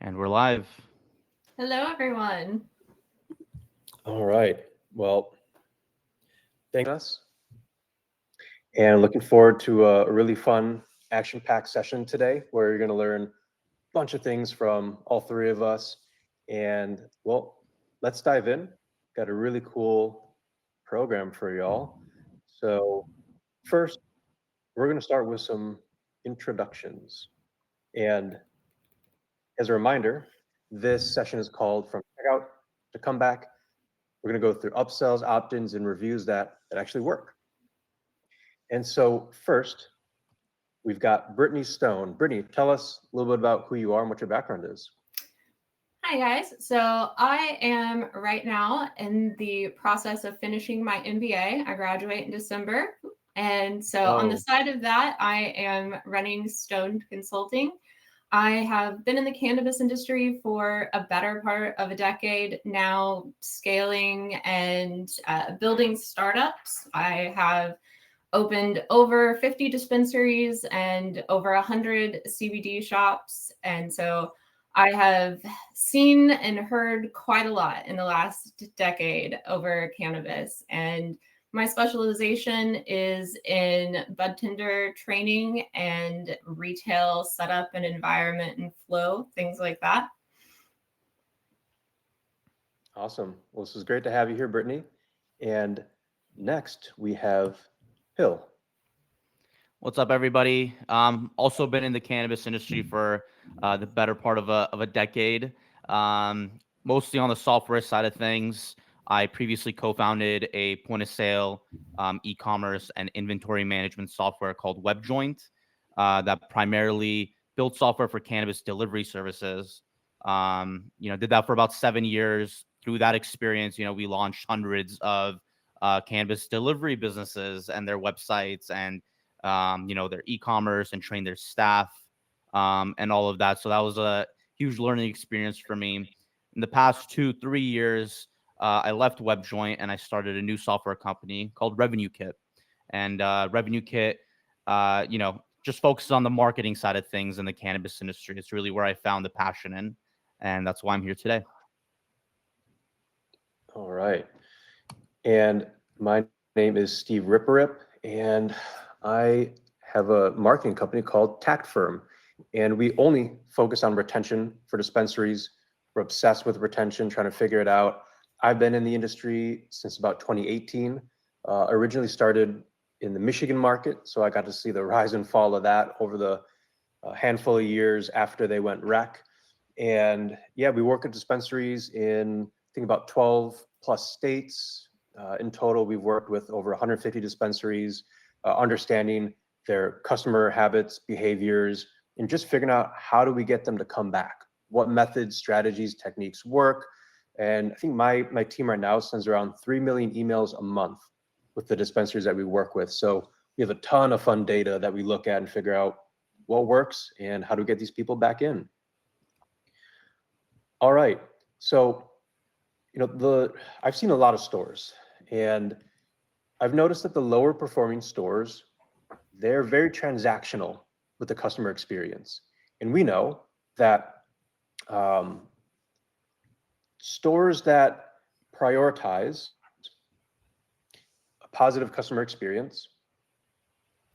And we're live. Hello, everyone. All right. Well, thanks us. And looking forward to a really fun, action-packed session today where you're going to learn a bunch of things from all three of us. And well, let's dive in. Got a really cool program for y'all. So first, we're going to start with some introductions. And as a reminder, this session is called From Checkout to Comeback. We're going to go through upsells, opt-ins, and reviews that actually work. And so first, we've got Brittany Stone. Brittany, tell us a little bit about who you are and what your background is. Hi, guys. So I am right now in the process of finishing my MBA. I graduate in December. And so on the side of that, I am running Stone Consulting. I have been in the cannabis industry for a better part of a decade now, scaling and building startups. I have opened over 50 dispensaries and over 100 CBD shops. And so I have seen and heard quite a lot in the last decade over cannabis. And my specialization is in budtender training and retail setup and environment and flow, things like that. Awesome. Well, this is great to have you here, Brittany. And next, we have Hill. What's up, everybody? Also been in the cannabis industry for the better part of a decade, mostly on the software side of things. I previously co-founded a point-of-sale e-commerce and inventory management software called WebJoint that primarily built software for cannabis delivery services. Did that for about 7 years. Through that experience, we launched hundreds of cannabis delivery businesses and their websites and their e-commerce and train their staff and all of that. So that was a huge learning experience for me. In the past 2-3 years, I left WebJoint and I started a new software company called RevenueKit. And RevenueKit, just focuses on the marketing side of things in the cannabis industry. It's really where I found the passion in, and that's why I'm here today. All right. And my name is Steve Riparip, and I have a marketing company called Tact Firm, and we only focus on retention for dispensaries. We're obsessed with retention, trying to figure it out. I've been in the industry since about 2018. Originally started in the Michigan market, so I got to see the rise and fall of that over the handful of years after they went rec. And yeah, we work at dispensaries in, I think, about 12 plus states. In total, we've worked with over 150 dispensaries, understanding their customer habits, behaviors, and just figuring out how do we get them to come back? What methods, strategies, techniques work? And I think my team right now sends around 3 million emails a month with the dispensaries that we work with. So we have a ton of fun data that we look at and figure out what works and how to get these people back in. All right, so I've seen a lot of stores, and I've noticed that the lower performing stores, they're very transactional with the customer experience. And we know that stores that prioritize a positive customer experience,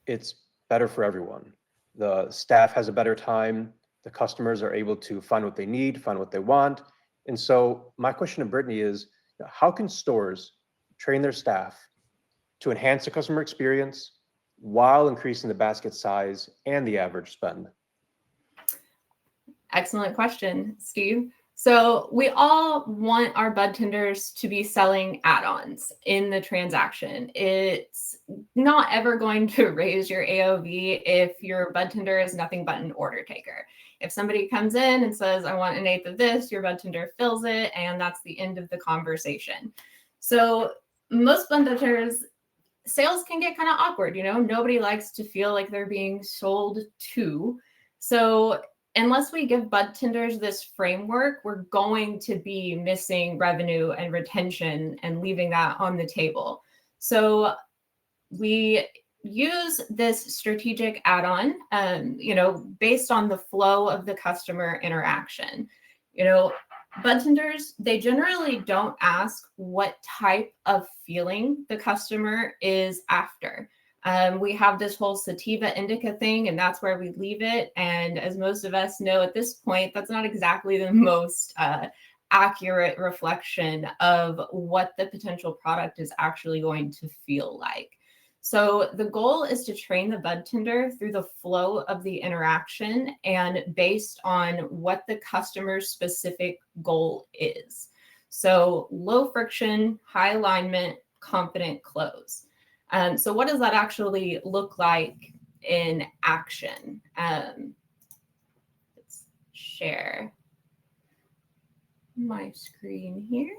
it's better for everyone. The staff has a better time. The customers are able to find what they need, find what they want. And so my question to Brittany is, how can stores train their staff to enhance the customer experience while increasing the basket size and the average spend? Excellent question, Steve. So we all want our budtenders to be selling add-ons in the transaction. It's not ever going to raise your AOV if your budtender is nothing but an order taker. If somebody comes in and says, I want an eighth of this, your budtender fills it, and that's the end of the conversation. So most budtenders, sales can get kind of awkward. Nobody likes to feel like they're being sold to. So unless we give budtenders this framework, we're going to be missing revenue and retention and leaving that on the table. So we use this strategic add-on, based on the flow of the customer interaction. Budtenders, they generally don't ask what type of feeling the customer is after. We have this whole sativa indica thing, and that's where we leave it. And as most of us know at this point, that's not exactly the most accurate reflection of what the potential product is actually going to feel like. So the goal is to train the budtender through the flow of the interaction and based on what the customer's specific goal is. So low friction, high alignment, confident close. So what does that actually look like in action? Let's share my screen here.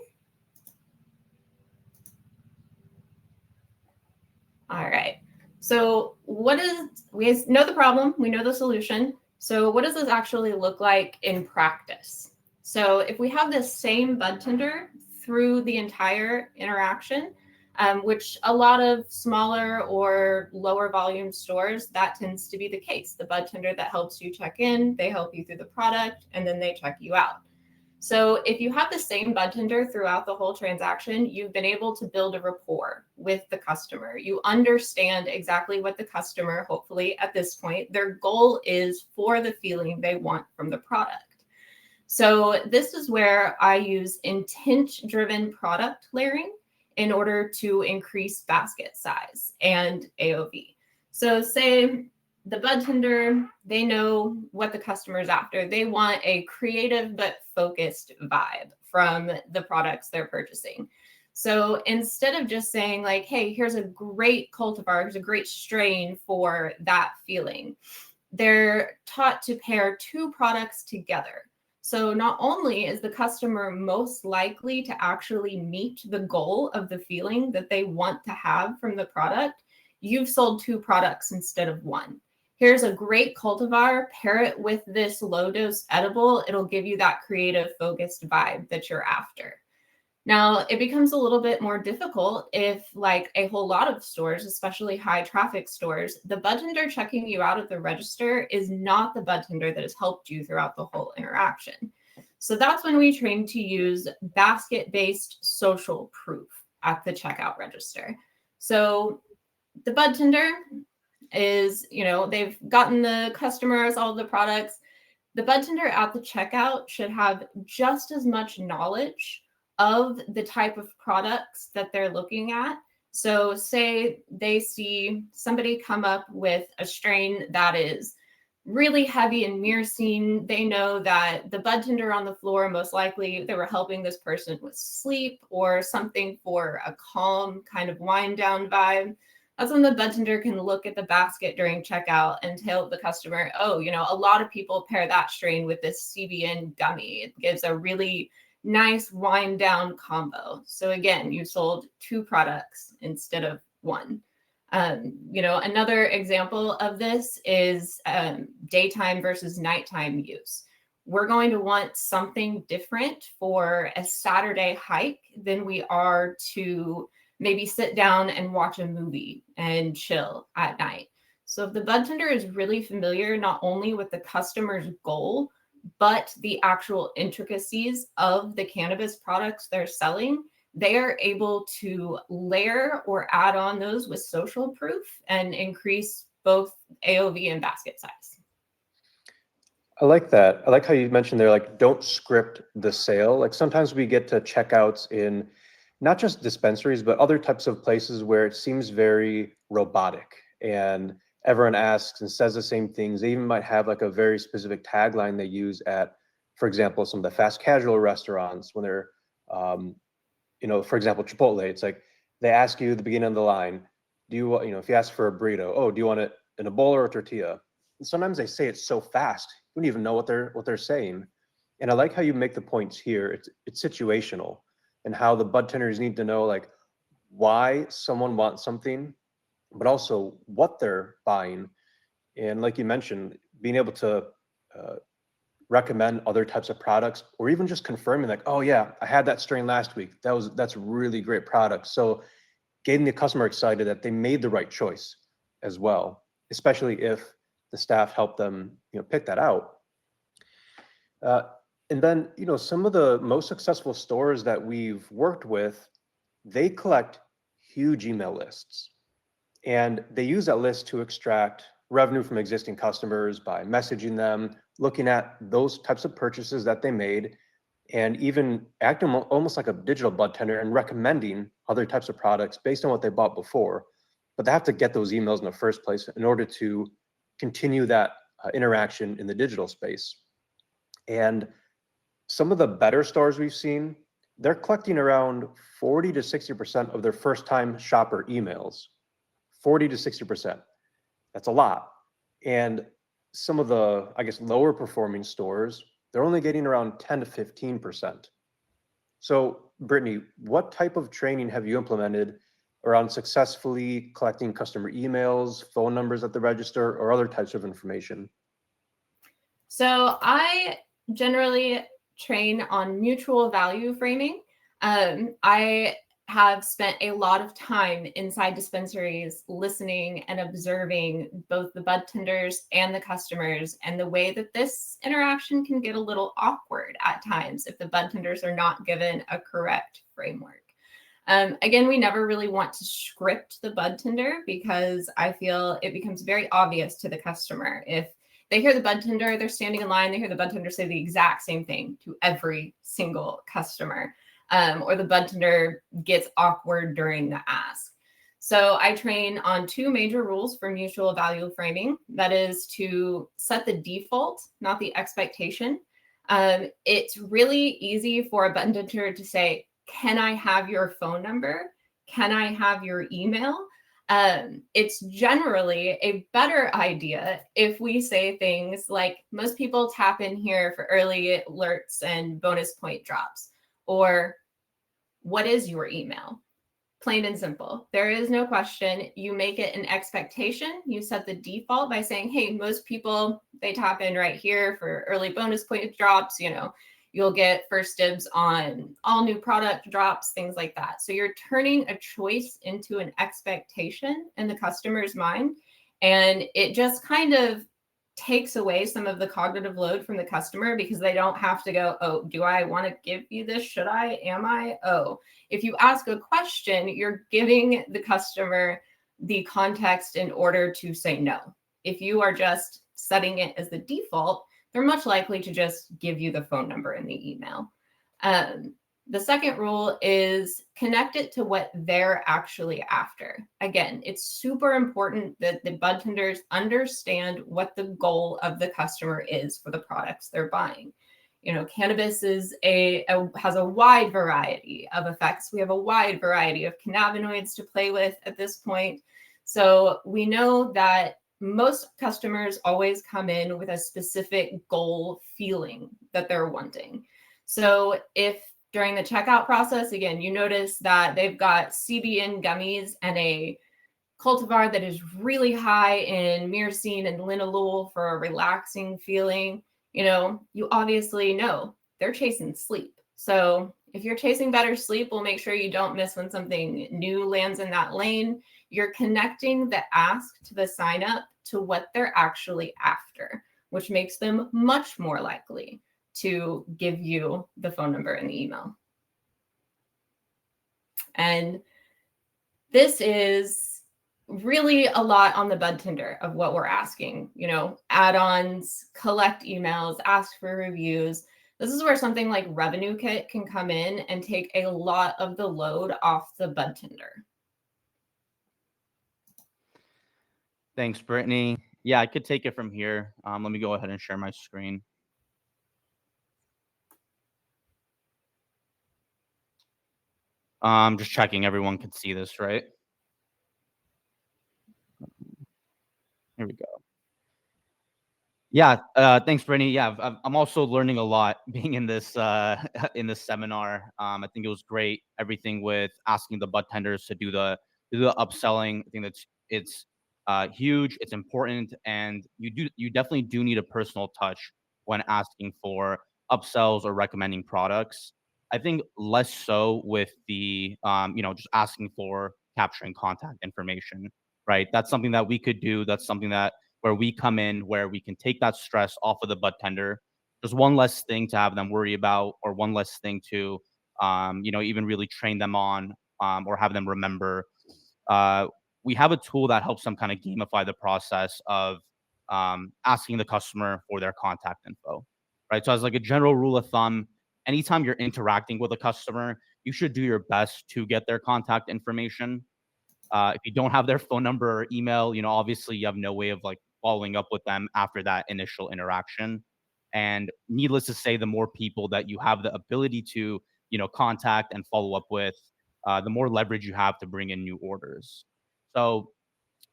All right. So we know the problem, we know the solution. So what does this actually look like in practice? So if we have this same budtender through the entire interaction, which a lot of smaller or lower volume stores, that tends to be the case. The budtender that helps you check in, they help you through the product, and then they check you out. So if you have the same budtender throughout the whole transaction, you've been able to build a rapport with the customer. You understand exactly what the customer, hopefully at this point, their goal is for the feeling they want from the product. So this is where I use intent-driven product layering in order to increase basket size and AOV. So say the budtender, they know what the customer is after. They want a creative but focused vibe from the products they're purchasing. So instead of just saying like, hey, here's a great cultivar, here's a great strain for that feeling, they're taught to pair two products together. So not only is the customer most likely to actually meet the goal of the feeling that they want to have from the product, you've sold two products instead of one. Here's a great cultivar, pair it with this low dose edible. It'll give you that creative focused vibe that you're after. Now, it becomes a little bit more difficult if, like a whole lot of stores, especially high traffic stores, the budtender checking you out at the register is not the budtender that has helped you throughout the whole interaction. So that's when we train to use basket-based social proof at the checkout register. So the budtender is, they've gotten the customers all the products. The budtender at the checkout should have just as much knowledge of the type of products that they're looking at. So say they see somebody come up with a strain that is really heavy in myrcene. They know that the budtender on the floor, most likely they were helping this person with sleep or something for a calm kind of wind down vibe. That's when the budtender can look at the basket during checkout and tell the customer, oh, a lot of people pair that strain with this CBN gummy. It gives a really nice wind down combo. So again, you sold two products instead of one. Another example of this is daytime versus nighttime use. We're going to want something different for a Saturday hike than we are to maybe sit down and watch a movie and chill at night. So if the budtender is really familiar not only with the customer's goal, but the actual intricacies of the cannabis products they're selling, they are able to layer or add on those with social proof and increase both AOV and basket size. I like that. I like how you mentioned there, like, don't script the sale. Like sometimes we get to checkouts in not just dispensaries, but other types of places where it seems very robotic and everyone asks and says the same things. They even might have like a very specific tagline they use at, for example, some of the fast casual restaurants when they're, for example, Chipotle. It's like they ask you at the beginning of the line, do you, if you ask for a burrito, oh, do you want it in a bowl or a tortilla? And sometimes they say it so fast, you don't even know what they're saying. And I like how you make the points here. It's situational, and how the budtenders need to know like why someone wants something, but also what they're buying. And like you mentioned, being able to recommend other types of products, or even just confirming like, oh yeah, I had that strain last week. That's really great product. So getting the customer excited that they made the right choice. as well, especially if the staff help them, pick that out. And then, some of the most successful stores that we've worked with, they collect huge email lists. And they use that list to extract revenue from existing customers by messaging them, looking at those types of purchases that they made, and even acting almost like a digital bud tender and recommending other types of products based on what they bought before. But they have to get those emails in the first place in order to continue that interaction in the digital space. And some of the better stores we've seen, they're collecting around 40 to 60% of their first-time shopper emails. 40 to 60%. That's a lot. And some of the, lower performing stores, they're only getting around 10 to 15%. So, Brittany, what type of training have you implemented around successfully collecting customer emails, phone numbers at the register, or other types of information? So I generally train on mutual value framing. I have spent a lot of time inside dispensaries listening and observing both the bud tenders and the customers, and the way that this interaction can get a little awkward at times if the bud tenders are not given a correct framework. Again, we never really want to script the bud tender, because I feel it becomes very obvious to the customer. If they hear the bud tender, they're standing in line, they hear the bud tender say the exact same thing to every single customer. Or the bud tender gets awkward during the ask. So I train on two major rules for mutual value framing. That is to set the default, not the expectation. It's really easy for a bud tender to say, "Can I have your phone number? Can I have your email?" It's generally a better idea if we say things like, "Most people tap in here for early alerts and bonus point drops," or "What is your email?" Plain and simple. There is no question. You make it an expectation. You set the default by saying, "Hey, most people, they tap in right here for early bonus point drops. You'll get first dibs on all new product drops," things like that. So you're turning a choice into an expectation in the customer's mind. And it just kind of takes away some of the cognitive load from the customer, because they don't have to go, "Oh, do I want to give you this? Should I? Am I?" Oh, if you ask a question, you're giving the customer the context in order to say no. If you are just setting it as the default, they're much likely to just give you the phone number in the email. The second rule is connect it to what they're actually after. Again, it's super important that the bud tenders understand what the goal of the customer is for the products they're buying. Cannabis has a wide variety of effects. We have a wide variety of cannabinoids to play with at this point. So we know that most customers always come in with a specific goal feeling that they're wanting. So if during the checkout process, again, you notice that they've got CBN gummies and a cultivar that is really high in myrcene and linalool for a relaxing feeling, you obviously know they're chasing sleep. So if you're chasing better sleep, we'll make sure you don't miss when something new lands in that lane. You're connecting the ask to the sign up to what they're actually after, which makes them much more likely to give you the phone number and the email. And this is really a lot on the bud tender of what we're asking, add-ons, collect emails, ask for reviews. This is where something like RevenueKit can come in and take a lot of the load off the bud tender. Thanks, Brittany. Yeah, I could take it from here. Let me go ahead and share my screen. Just checking everyone can see this, right? Here we go. Yeah, thanks, Brittany. Yeah, I'm also learning a lot being in this in this seminar. I think it was great. Everything with asking the bud tenders to do the upselling. I think it's huge. It's important, and you definitely do need a personal touch when asking for upsells or recommending products. I think less so with the just asking for capturing contact information. right? That's something that we could do. That's something that where we come in, where we can take that stress off of the bud tender. There's one less thing to have them worry about, or one less thing to, even really train them on, or have them remember. Uh, we have a tool that helps them kind of gamify the process of asking the customer for their contact info, right? So as like a general rule of thumb, anytime you're interacting with a customer, you should do your best to get their contact information. If you don't have their phone number or email, obviously you have no way of like following up with them after that initial interaction. And needless to say, the more people that you have the ability to, contact and follow up with, the more leverage you have to bring in new orders. So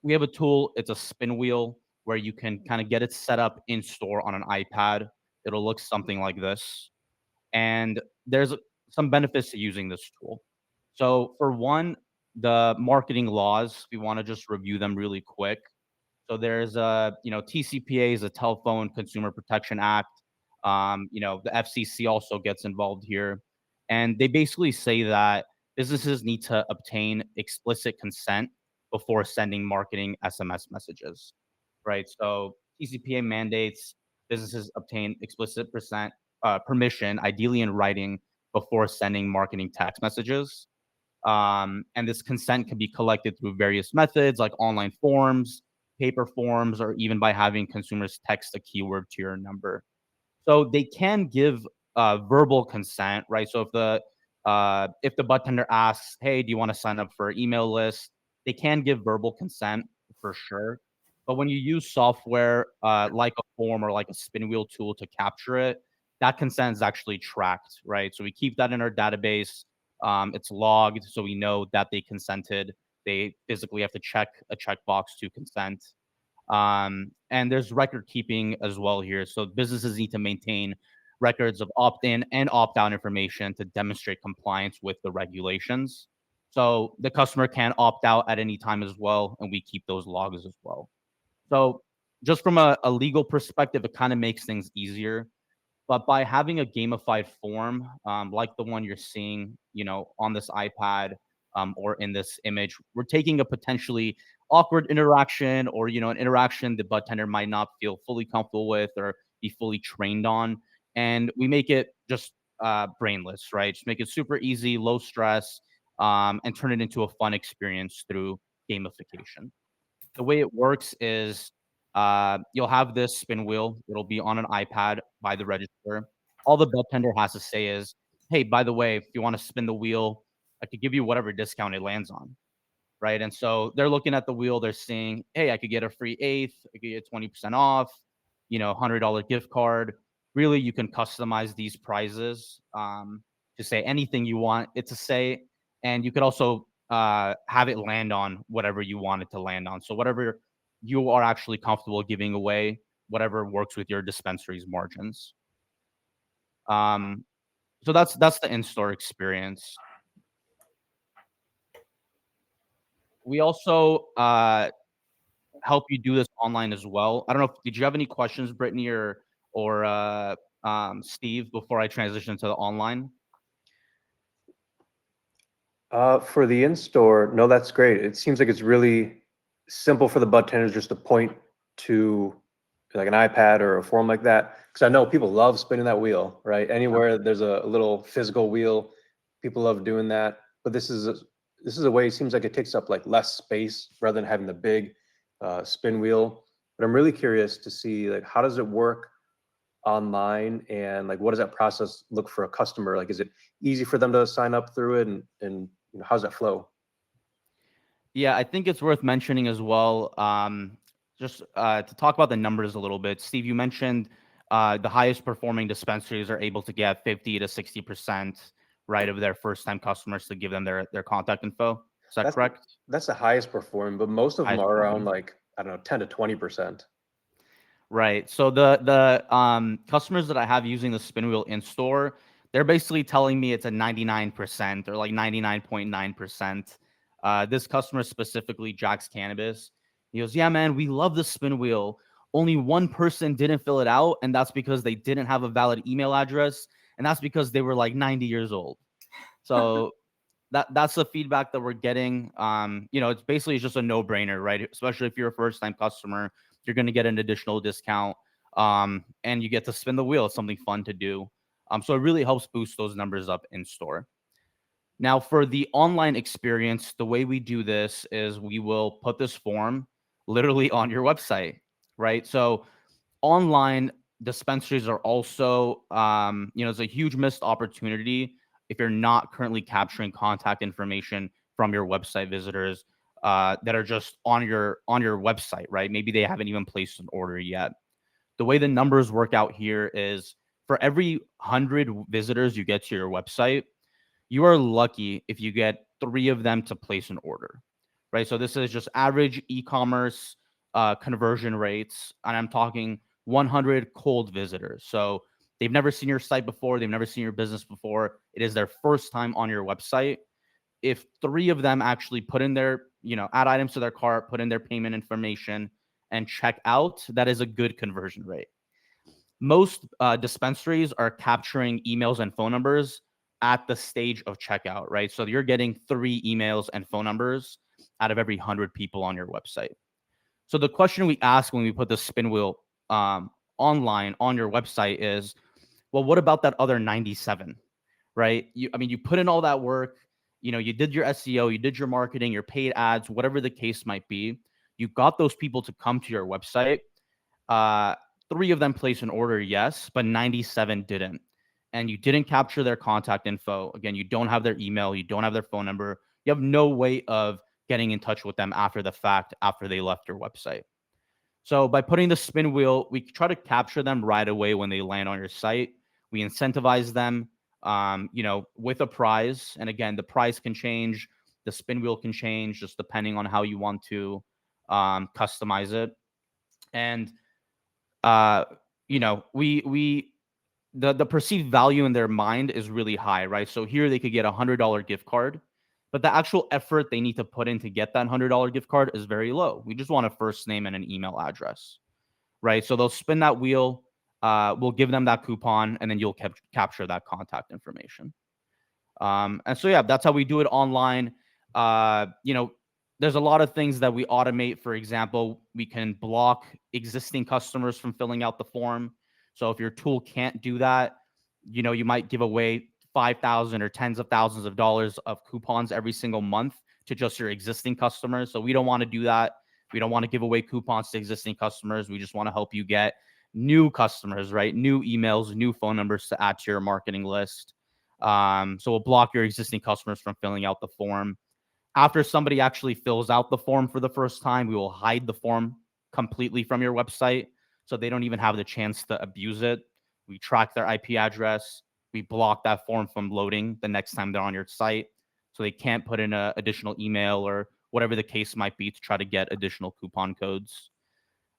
we have a tool. It's a spin wheel where you can kind of get it set up in store on an iPad. It'll look something like this. And there's some benefits to using this tool. So for one, the marketing laws, we want to just review them really quick. So there's TCPA is a Telephone Consumer Protection Act. The FCC also gets involved here. And they basically say that businesses need to obtain explicit consent before sending marketing SMS messages, right? So TCPA mandates businesses obtain explicit permission, ideally in writing, before sending marketing text messages. And this consent can be collected through various methods like online forms, paper forms, or even by having consumers text a keyword to your number. So they can give verbal consent, right? So if the bud tender asks, "Hey, do you want to sign up for an email list?" They can give verbal consent for sure. But when you use software like a form or like a spin wheel tool to capture it, that consent is actually tracked, right? So we keep that in our database. It's logged, so we know that they consented. They physically have to check a checkbox to consent. And there's record keeping as well here. So businesses need to maintain records of opt-in and opt-out information to demonstrate compliance with the regulations. So the customer can opt out at any time as well, and we keep those logs as well. So just from a legal perspective, it kind of makes things easier. But by having a gamified form, like the one you're seeing, on this iPad, or in this image, we're taking a potentially awkward interaction, or an interaction the bud tender might not feel fully comfortable with or be fully trained on, and we make it just brainless, right? Just make it super easy, low stress, and turn it into a fun experience through gamification. The way it works is you'll have this spin wheel. It'll be on an iPad by the register. All the bud tender has to say is, "Hey, by the way, if you want to spin the wheel, I could give you whatever discount it lands on." Right. And so they're looking at the wheel. They're seeing, "Hey, I could get a free eighth. I could get 20% off, $100 gift card." Really, you can customize these prizes to say anything you want it to say. And you could also have it land on whatever you want it to land on. So whatever you are actually comfortable giving away, whatever works with your dispensary's margins. So that's the in-store experience. We also help you do this online as well. I don't know. Did you have any questions, Brittany or Steve, before I transition to the online? For the in-store, no, that's great. It seems like it's really simple for the bud tenders just to point to like an iPad or a form like that. Because I know people love spinning that wheel, right? Anywhere there's a little physical wheel, people love doing that. But this is a way. It seems like it takes up like less space rather than having the big spin wheel. But I'm really curious to see like how does it work online, and like what does that process look for a customer? Like, is it easy for them to sign up through it, and how does that flow? Yeah, I think it's worth mentioning as well. Just to talk about the numbers a little bit, Steve, you mentioned the highest performing dispensaries are able to get 50 to 60%, right, of their first time customers to give them their contact info. Is that correct? That's the highest performing, but most of them Highest are around performing. like, I don't know, 10 to 20%. Right. So the customers that I have using the spin wheel in store, they're basically telling me it's a 99% or like 99.9%. This customer specifically, Jack's Cannabis, he goes, "Yeah, man, we love the spin wheel. Only one person didn't fill it out, and that's because they didn't have a valid email address, and that's because they were like 90 years old." So that's the feedback that we're getting. It's basically just a no-brainer, right? Especially if you're a first-time customer, you're going to get an additional discount, and you get to spin the wheel. It's something fun to do. So it really helps boost those numbers up in store. Now, for the online experience, the way we do this is we will put this form literally on your website, right? So online dispensaries are also, it's a huge missed opportunity if you're not currently capturing contact information from your website visitors that are just on your website, right? Maybe they haven't even placed an order yet. The way the numbers work out here is for every 100 visitors you get to your website, you are lucky if you get 3 of them to place an order, right? So this is just average e-commerce conversion rates, and I'm talking 100 cold visitors. So they've never seen your site before, they've never seen your business before. It is their first time on your website. If 3 of them actually put in their, add items to their cart, put in their payment information, and check out, that is a good conversion rate. Most dispensaries are capturing emails and phone numbers at the stage of checkout, right? So you're getting 3 emails and phone numbers out of every 100 people on your website. So the question we ask when we put the spin wheel online on your website is, well, what about that other 97, right? You put in all that work, you did your SEO, you did your marketing, your paid ads, whatever the case might be. You got those people to come to your website. 3 of them placed an order, yes, but 97 didn't. And you didn't capture their contact info. Again, you don't have their email, you don't have their phone number. You have no way of getting in touch with them after the fact, after they left your website. So by putting the spin wheel, we try to capture them right away when they land on your site. We incentivize them, with a prize. And again, the prize can change. The spin wheel can change just depending on how you want to customize it. And the perceived value in their mind is really high, right? So here they could get $100 gift card, but the actual effort they need to put in to get that $100 gift card is very low. We just want a first name and an email address, right? So they'll spin that wheel. We'll give them that coupon, and then you'll capture that contact information. And so, yeah, that's how we do it online. There's a lot of things that we automate. For example, we can block existing customers from filling out the form. So if your tool can't do that, you might give away 5,000 or tens of thousands of dollars of coupons every single month to just your existing customers. So we don't want to do that. We don't want to give away coupons to existing customers. We just want to help you get new customers, right? New emails, new phone numbers to add to your marketing list. So we'll block your existing customers from filling out the form. After somebody actually fills out the form for the first time, we will hide the form completely from your website so they don't even have the chance to abuse it. We track their IP address. We block that form from loading the next time they're on your site so they can't put in an additional email or whatever the case might be to try to get additional coupon codes.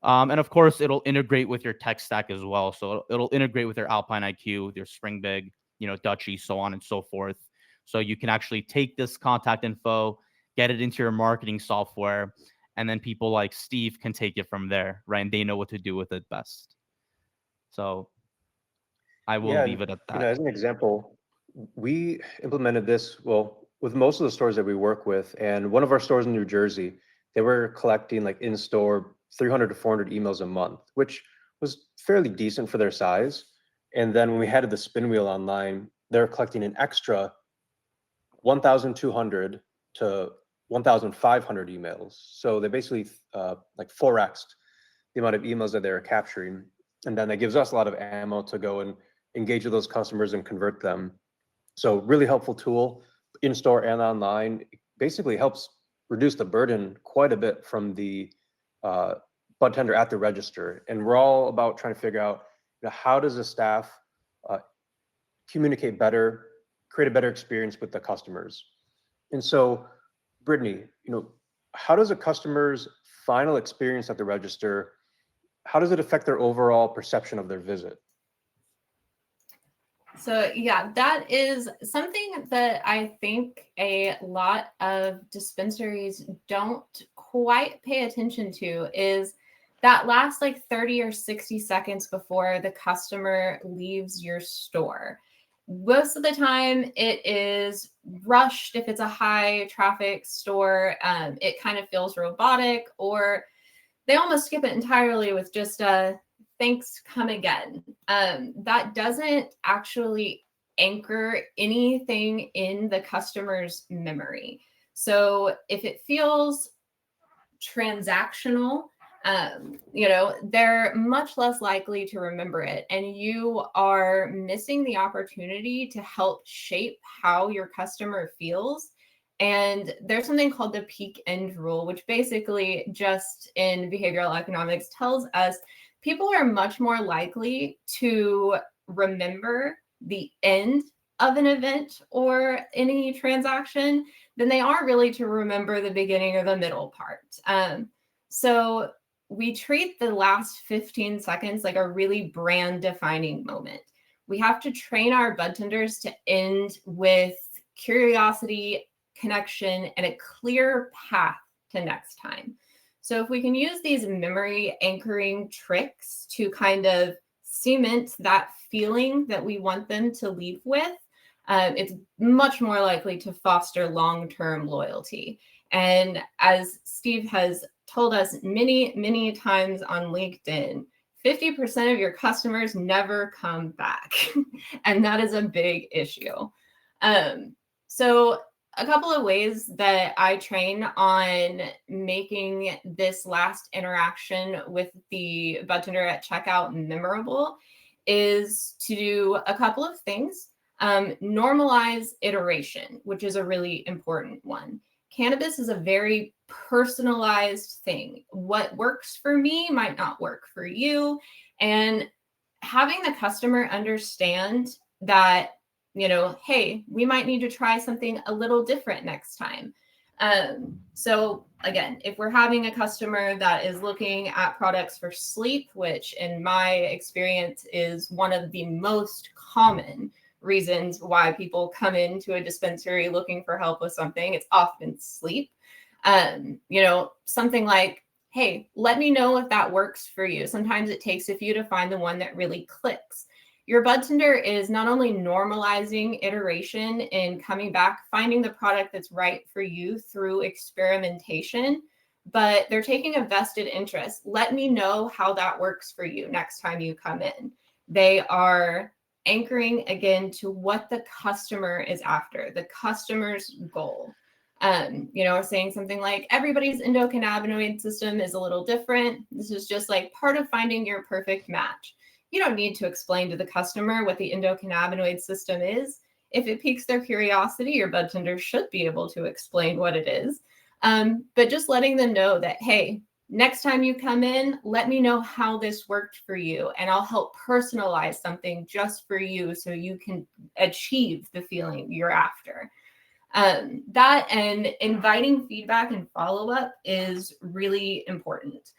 And of course, it'll integrate with your tech stack as well. So it'll integrate with your Alpine IQ, with your Spring Big, Dutchie, so on and so forth. So you can actually take this contact info, get it into your marketing software, and then people like Steve can take it from there, right? And they know what to do with it best. So I will leave it at that. As an example, we implemented this, with most of the stores that we work with, and one of our stores in New Jersey, they were collecting like in-store 300 to 400 emails a month, which was fairly decent for their size. And then when we had the spin wheel online, they're collecting an extra 1,200 to 1,500 emails. So they basically like 4x'd the amount of emails that they were capturing. And then that gives us a lot of ammo to go and engage with those customers and convert them. So really helpful tool in-store and online. It basically helps reduce the burden quite a bit from the bud tender at the register. And we're all about trying to figure out, how does the staff communicate better, create a better experience with the customers. And so, Brittany, how does a customer's final experience at the register, how does it affect their overall perception of their visit? So yeah, that is something that I think a lot of dispensaries don't quite pay attention to, is that last like 30 or 60 seconds before the customer leaves your store. most of the time it is rushed. If it's a high traffic store, it kind of feels robotic, or they almost skip it entirely with just thanks, come again. That doesn't actually anchor anything in the customer's memory. So if it feels transactional, they're much less likely to remember it. And you are missing the opportunity to help shape how your customer feels. And there's something called the peak end rule, which basically just in behavioral economics tells us people are much more likely to remember the end of an event or any transaction than they are really to remember the beginning or the middle part. So we treat the last 15 seconds like a really brand defining moment. We have to train our budtenders to end with curiosity, connection, and a clear path to next time. So if we can use these memory anchoring tricks to kind of cement that feeling that we want them to leave with, it's much more likely to foster long-term loyalty. And as Steve has told us many, many times on LinkedIn, 50% of your customers never come back. And that is a big issue. So a couple of ways that I train on making this last interaction with the budtender at checkout memorable is to do a couple of things. Normalize iteration, which is a really important one. Cannabis is a very personalized thing. What works for me might not work for you. And having the customer understand that, hey, we might need to try something a little different next time. So again, if we're having a customer that is looking at products for sleep, which in my experience is one of the most common reasons why people come into a dispensary looking for help with something, it's often sleep. Something like, hey, let me know if that works for you. Sometimes it takes a few to find the one that really clicks. Your budtender is not only normalizing iteration and coming back, finding the product that's right for you through experimentation, but they're taking a vested interest. Let me know how that works for you next time you come in. They are anchoring again to what the customer is after, the customer's goal. Saying something like everybody's endocannabinoid system is a little different. This is just like part of finding your perfect match. You don't need to explain to the customer what the endocannabinoid system is. If it piques their curiosity, your budtender should be able to explain what it is. But just letting them know that, hey, next time you come in, let me know how this worked for you, and I'll help personalize something just for you so you can achieve the feeling you're after. That and inviting feedback and follow-up is really important.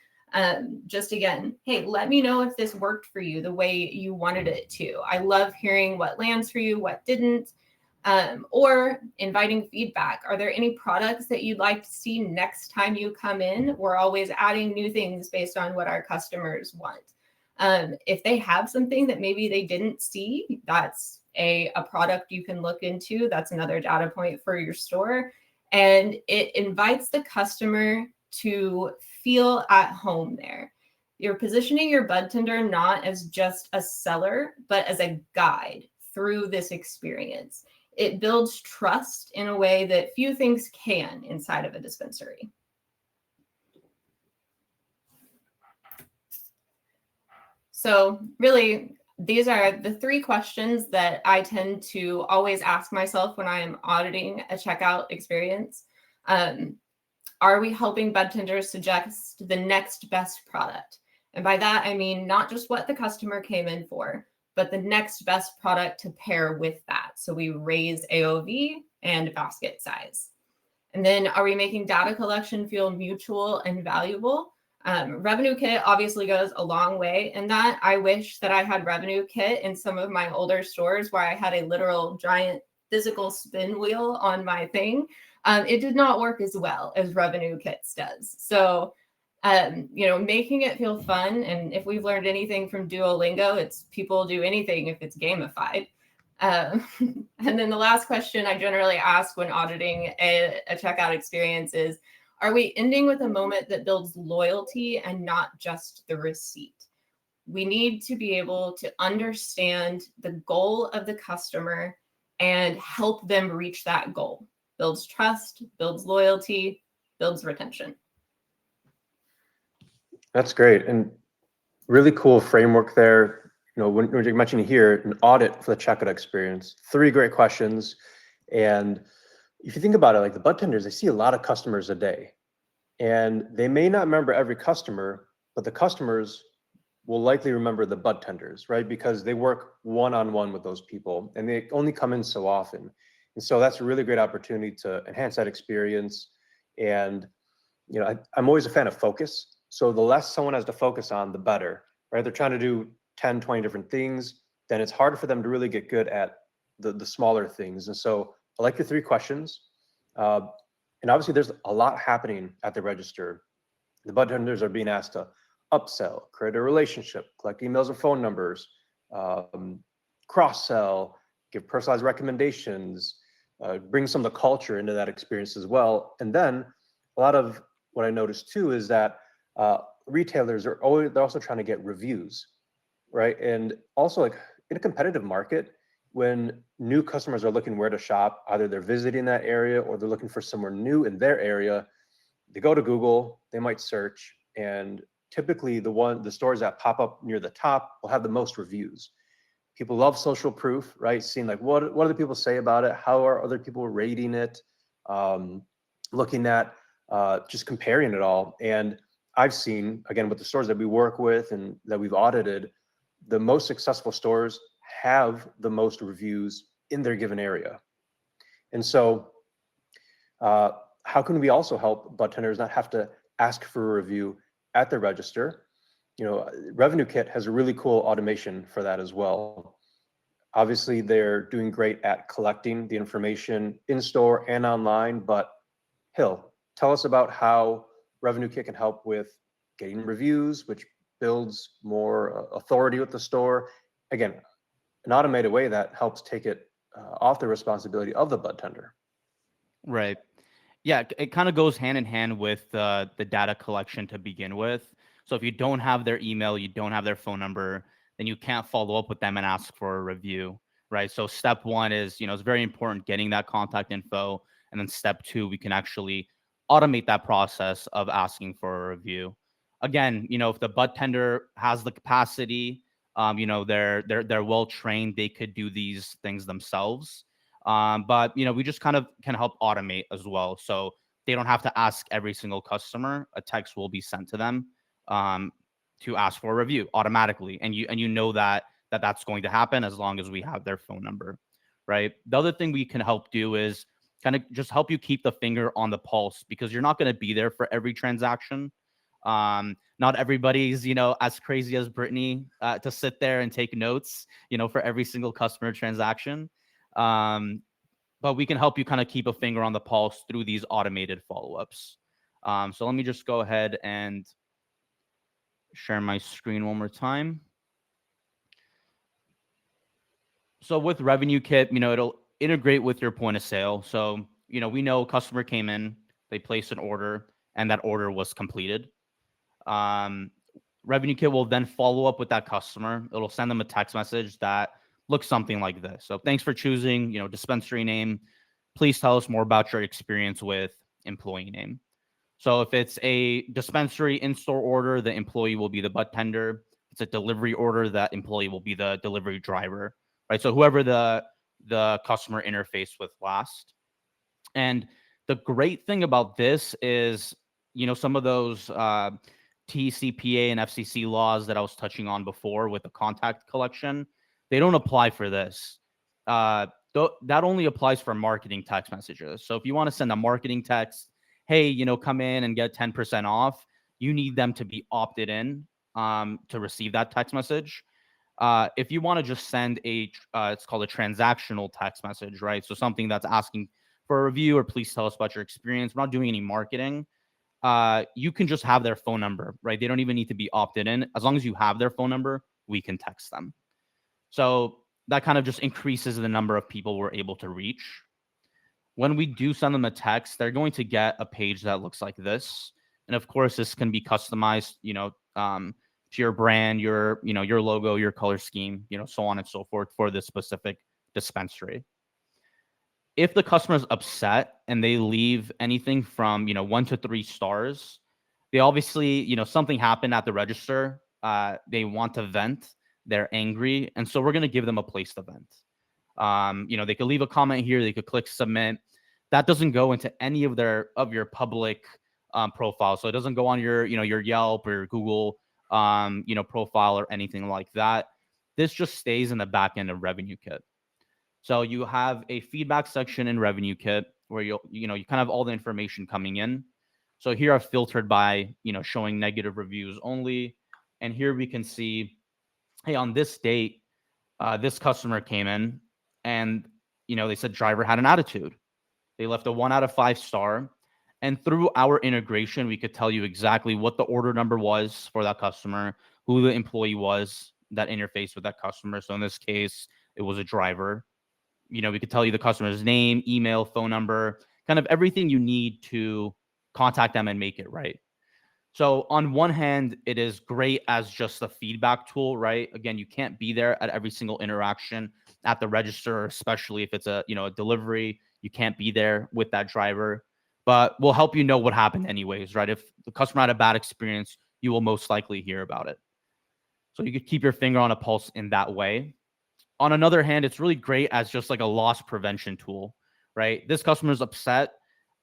Just again, hey, let me know if this worked for you the way you wanted it to. I love hearing what lands for you, what didn't. Or inviting feedback. Are there any products that you'd like to see next time you come in? We're always adding new things based on what our customers want. If they have something that maybe they didn't see, that's a product you can look into. That's another data point for your store. And it invites the customer to feel at home there. You're positioning your budtender not as just a seller, but as a guide through this experience. It builds trust in a way that few things can inside of a dispensary. So really, these are the three questions that I tend to always ask myself when I am auditing a checkout experience. Are we helping budtenders suggest the next best product? And by that, I mean not just what the customer came in for, but the next best product to pair with that. So we raise AOV and basket size. And then are we making data collection feel mutual and valuable? RevenueKit obviously goes a long way in that. I wish that I had RevenueKit in some of my older stores where I had a literal giant physical spin wheel on my thing. It did not work as well as RevenueKit does. So making it feel fun. And if we've learned anything from Duolingo, it's people do anything if it's gamified. Um, and then the last question I generally ask when auditing a checkout experience is, are we ending with a moment that builds loyalty and not just the receipt? We need to be able to understand the goal of the customer and help them reach that goal. Builds trust, builds loyalty, builds retention. That's great. And really cool framework there. When you're mentioning here, an audit for the checkout experience, 3 great questions. And if you think about it, like the budtenders, they see a lot of customers a day. And they may not remember every customer, but the customers will likely remember the budtenders, right? Because they work one-on-one with those people and they only come in so often. And so that's a really great opportunity to enhance that experience. And, I'm always a fan of focus. So the less someone has to focus on, the better, right? They're trying to do 10, 20 different things, then it's harder for them to really get good at the smaller things. And so I like your 3 questions. And obviously there's a lot happening at the register. The budtenders are being asked to upsell, create a relationship, collect emails and phone numbers, cross-sell, give personalized recommendations, bring some of the culture into that experience as well. And then a lot of what I noticed too is that retailers they're also trying to get reviews, right? And also, like in a competitive market, when new customers are looking where to shop, either they're visiting that area or they're looking for somewhere new in their area, they go to Google, they might search, and typically the stores that pop up near the top will have the most reviews. People love social proof, right? Seeing like what other people say about it, how are other people rating it, looking at just comparing it all. And I've seen, again, with the stores that we work with and that we've audited, the most successful stores have the most reviews in their given area. And so how can we also help budtenders not have to ask for a review at the register? RevenueKit has a really cool automation for that as well. Obviously, they're doing great at collecting the information in store and online, but Hill, tell us about how RevenueKit can help with getting reviews, which builds more authority with the store. Again, an automated way that helps take it off the responsibility of the budtender. Right. Yeah, it kind of goes hand in hand with the data collection to begin with. So if you don't have their email, you don't have their phone number, then you can't follow up with them and ask for a review, right? So step 1 is, it's very important getting that contact info. And then step 2, we can actually automate that process of asking for a review. Again, if the budtender has the capacity, they're well trained, they could do these things themselves. But we just kind of can help automate as well. So they don't have to ask every single customer. A text will be sent to them to ask for a review automatically. And you know that's going to happen as long as we have their phone number, right? The other thing we can help do is kind of just help you keep the finger on the pulse, because you're not going to be there for every transaction. Not everybody's, as crazy as Brittany to sit there and take notes, for every single customer transaction. But we can help you kind of keep a finger on the pulse through these automated follow-ups. So let me just go ahead and share my screen one more time. So with RevenueKit, it'll integrate with your point of sale. So, we know customer came in, they placed an order, and that order was completed. RevenueKit will then follow up with that customer. It'll send them a text message that looks something like this. So thanks for choosing, dispensary name. Please tell us more about your experience with employee name. So if it's a dispensary in-store order, the employee will be the budtender. If it's a delivery order, that employee will be the delivery driver, right? So whoever the customer interfaced with last. And the great thing about this is, some of those TCPA and FCC laws that I was touching on before with the contact collection, they don't apply for this. That only applies for marketing text messages. So if you want to send a marketing text, hey, come in and get 10% off, you need them to be opted in to receive that text message. If you want to just send it's called a transactional text message, right? So something that's asking for a review or please tell us about your experience. We're not doing any marketing. You can just have their phone number, right? They don't even need to be opted in. As long as you have their phone number, we can text them. So that kind of just increases the number of people we're able to reach. When we do send them a text, they're going to get a page that looks like this. And of course, this can be customized, to your brand, your logo, your color scheme, so on and so forth for this specific dispensary. If the customer is upset and they leave anything from 1 to 3 stars, they obviously something happened at the register. They want to vent. They're angry, and so we're going to give them a place to vent. They could leave a comment here. They could click submit. That doesn't go into any of your public profile, so it doesn't go on your your Yelp or your Google profile or anything like that. This just stays in the back end of RevenueKit. So you have a feedback section in RevenueKit where you kind of have all the information coming in. So here I've filtered by showing negative reviews only, and here we can see, hey, on this date, this customer came in and they said driver had an attitude. They left a 1 out of 5 star. And through our integration, we could tell you exactly what the order number was for that customer, who the employee was that interfaced with that customer. So in this case, it was a driver. We could tell you the customer's name, email, phone number, kind of everything you need to contact them and make it right. So on one hand, it is great as just a feedback tool, right? Again, you can't be there at every single interaction at the register, especially if it's a delivery. You can't be there with that driver, but we'll help you know what happened anyways, right? If the customer had a bad experience, you will most likely hear about it. So you could keep your finger on a pulse in that way. On another hand, it's really great as just like a loss prevention tool, right? This customer's upset.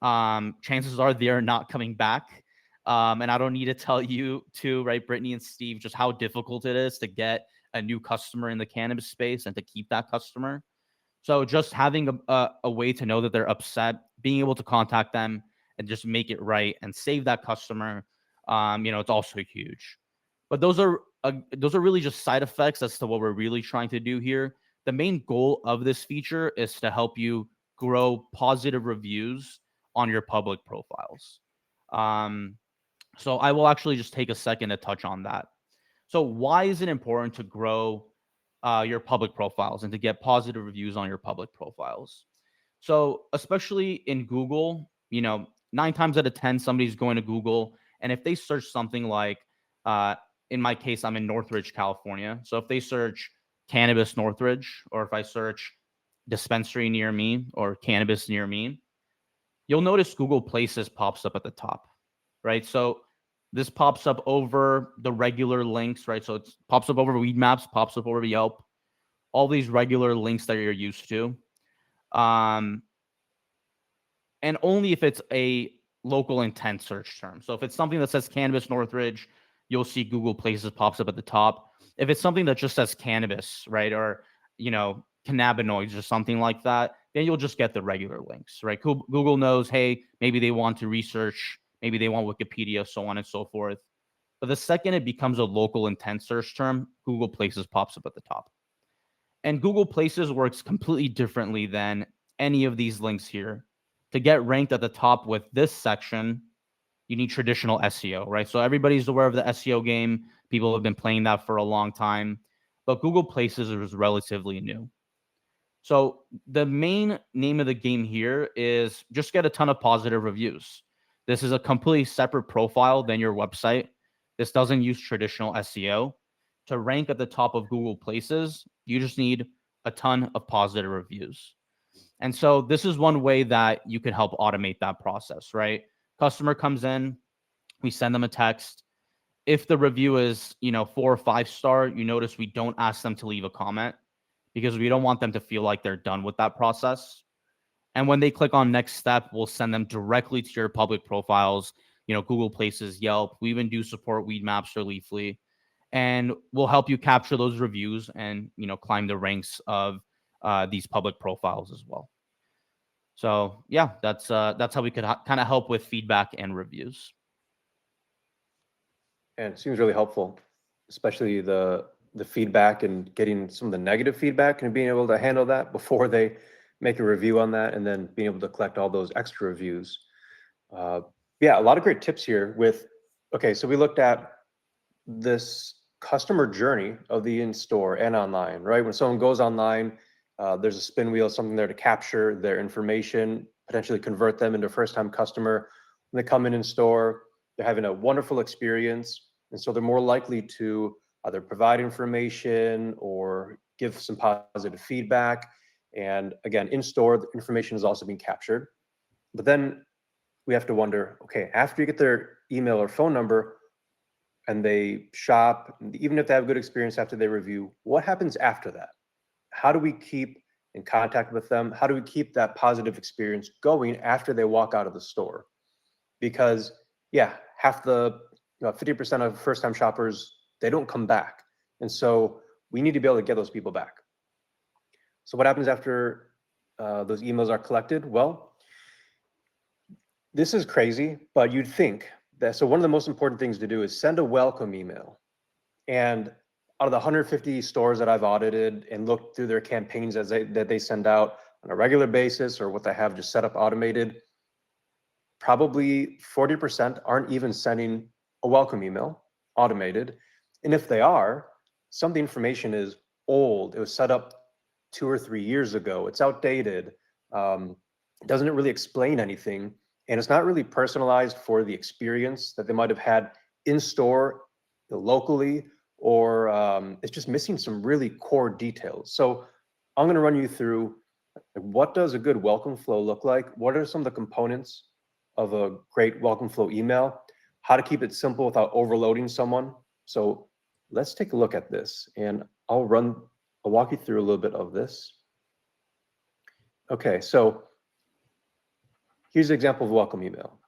Chances are they're not coming back. And I don't need to tell you too, right, Brittany and Steve, just how difficult it is to get a new customer in the cannabis space and to keep that customer. So just having a way to know that they're upset, being able to contact them and just make it right and save that customer, it's also huge. But those are really just side effects as to what we're really trying to do here. The main goal of this feature is to help you grow positive reviews on your public profiles. So I will actually just take a second to touch on that. So why is it important to grow your public profiles and to get positive reviews on your public profiles? So especially in Google, 9 times out of 10, somebody's going to Google, and if they search something like, in my case, I'm in Northridge, California. So if they search cannabis Northridge, or if I search dispensary near me or cannabis near me, you'll notice Google Places pops up at the top, right? So this pops up over the regular links, right? So it pops up over Weed Maps, pops up over Yelp, all these regular links that you're used to. And only if it's a local intent search term. So if it's something that says cannabis Northridge, you'll see Google Places pops up at the top. If it's something that just says cannabis, right, or cannabinoids or something like that, then you'll just get the regular links, right? Google knows, hey, maybe they want to research, maybe they want Wikipedia, so on and so forth. But the second it becomes a local intent search term, Google Places pops up at the top. And Google Places works completely differently than any of these links here. To get ranked at the top with this section, you need traditional SEO, right? So everybody's aware of the SEO game. People have been playing that for a long time. But Google Places is relatively new. So the main name of the game here is just get a ton of positive reviews. This is a completely separate profile than your website. This doesn't use traditional SEO. To rank at the top of Google Places, you just need a ton of positive reviews. And so this is one way that you can help automate that process, right? Customer comes in, we send them a text. If the review is, 4 or 5 star, you notice we don't ask them to leave a comment because we don't want them to feel like they're done with that process. And when they click on next step, we'll send them directly to your public profiles, Google Places, Yelp. We even do support Weed Maps or Leafly, and we'll help you capture those reviews and, climb the ranks of these public profiles as well. So yeah, that's how we could kind of help with feedback and reviews. And it seems really helpful, especially the feedback and getting some of the negative feedback and being able to handle that before they make a review on that, and then being able to collect all those extra reviews. Yeah, a lot of great tips here with, okay, so we looked at this customer journey of the in-store and online, right? When someone goes online, there's a spin wheel, something there to capture their information, potentially convert them into a first-time customer. When they come in store, they're having a wonderful experience. And so they're more likely to either provide information or give some positive feedback. And again, in store, the information is also being captured. But then we have to wonder, okay, after you get their email or phone number and they shop, even if they have a good experience after they review, what happens after that? How do we keep in contact with them? How do we keep that positive experience going after they walk out of the store? Because yeah, half the 50% of first-time shoppers, they don't come back. And so we need to be able to get those people back. So what happens after those emails are collected? Well, this is crazy, but you'd think that, so one of the most important things to do is send a welcome email. And out of the 150 stores that I've audited and looked through their campaigns that they send out on a regular basis, or what they have just set up automated, probably 40% aren't even sending a welcome email automated. And if they are, some of the information is old. It was set up 2 or 3 years ago. It's outdated. Doesn't really explain anything. And it's not really personalized for the experience that they might have had in store locally, or it's just missing some really core details. So I'm going to run you through, what does a good welcome flow look like? What are some of the components of a great welcome flow email? How to keep it simple without overloading someone. So let's take a look at this, and I'll walk you through a little bit of this. Okay, so here's an example of a welcome email.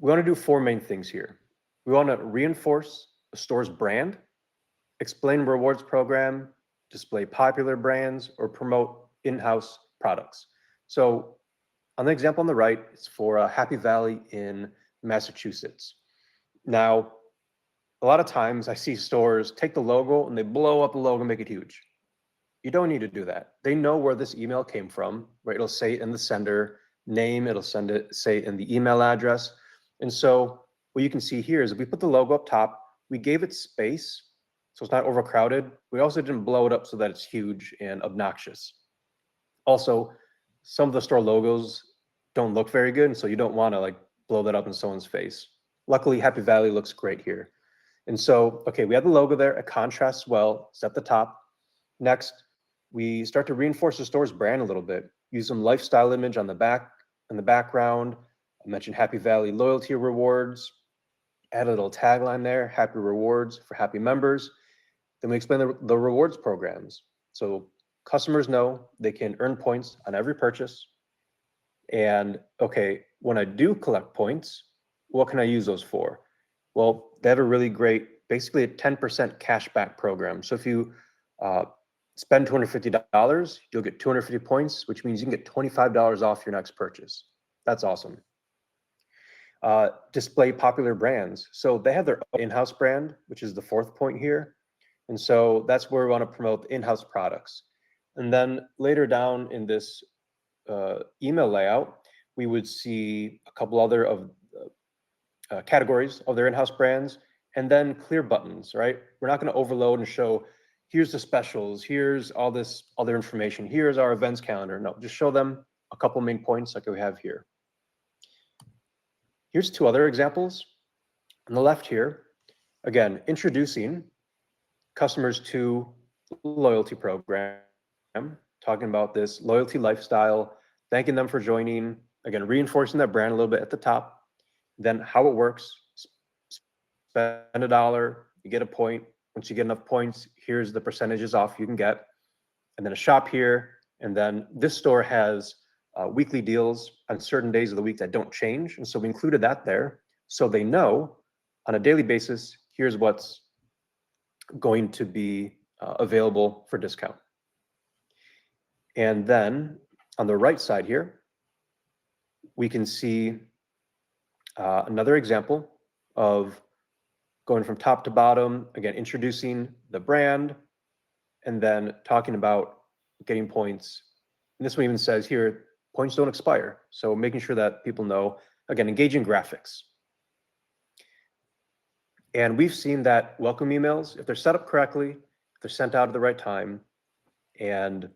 We want to do 4 main things here. We want to reinforce the store's brand, explain rewards program, display popular brands, or promote in-house products. So on the example on the right, it's for Happy Valley in Massachusetts. Now, a lot of times I see stores take the logo and they blow up the logo and make it huge. You don't need to do that. They know where this email came from, right? It'll say in the sender name, it'll say in the email address. And so what you can see here is if we put the logo up top, we gave it space so it's not overcrowded. We also didn't blow it up so that it's huge and obnoxious. Also, some of the store logos don't look very good, and so you don't want to like blow that up in someone's face. Luckily, Happy Valley looks great here. And so, okay, we have the logo there. It contrasts well. It's at the top. Next, we start to reinforce the store's brand a little bit. Use some lifestyle image on the back, in the background. I mentioned Happy Valley loyalty rewards. Add a little tagline there, happy rewards for happy members. Then we explain the rewards programs. So customers know they can earn points on every purchase. And okay, when I do collect points, what can I use those for? Well, they have a really great, basically a 10% cashback program. So if you spend $250, you'll get 250 points, which means you can get $25 off your next purchase. That's awesome. Display popular brands. So they have their in-house brand, which is the 4th point here. And so that's where we want to promote in-house products. And then later down in this email layout, we would see a couple other of categories of their in-house brands, and then clear buttons, right? We're not going to overload and show, here's the specials, here's all this other information, here's our events calendar. No, just show them a couple main points like we have here. Here's 2 other examples. On the left here, again, introducing customers to loyalty program, talking about this loyalty lifestyle, thanking them for joining, again, reinforcing that brand a little bit at the top. Then how it works, spend $1, you get a point. Once you get enough points, here's the percentages off you can get. And then a shop here. And then this store has weekly deals on certain days of the week that don't change. And so we included that there. So they know on a daily basis, here's what's going to be available for discount. And then on the right side here, we can see another example of going from top to bottom, again, introducing the brand, and then talking about getting points. And this one even says here, points don't expire. So making sure that people know, again, engaging graphics. And we've seen that welcome emails, if they're set up correctly, if they're sent out at the right time, and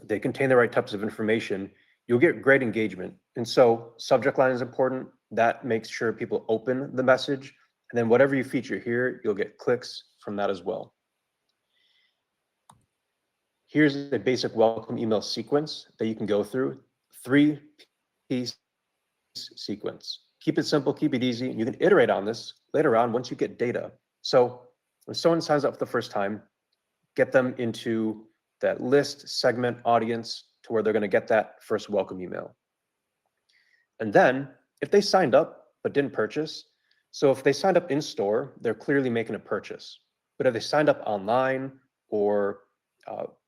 they contain the right types of information, you'll get great engagement. And so subject line is important. That makes sure people open the message. And then whatever you feature here, you'll get clicks from that as well. Here's a basic welcome email sequence that you can go through. 3-piece sequence. Keep it simple, keep it easy. You can iterate on this later on once you get data. So when someone signs up for the first time, get them into that list, segment, audience to where they're going to get that first welcome email. And then if they signed up but didn't purchase, so if they signed up in store, they're clearly making a purchase. But if they signed up online or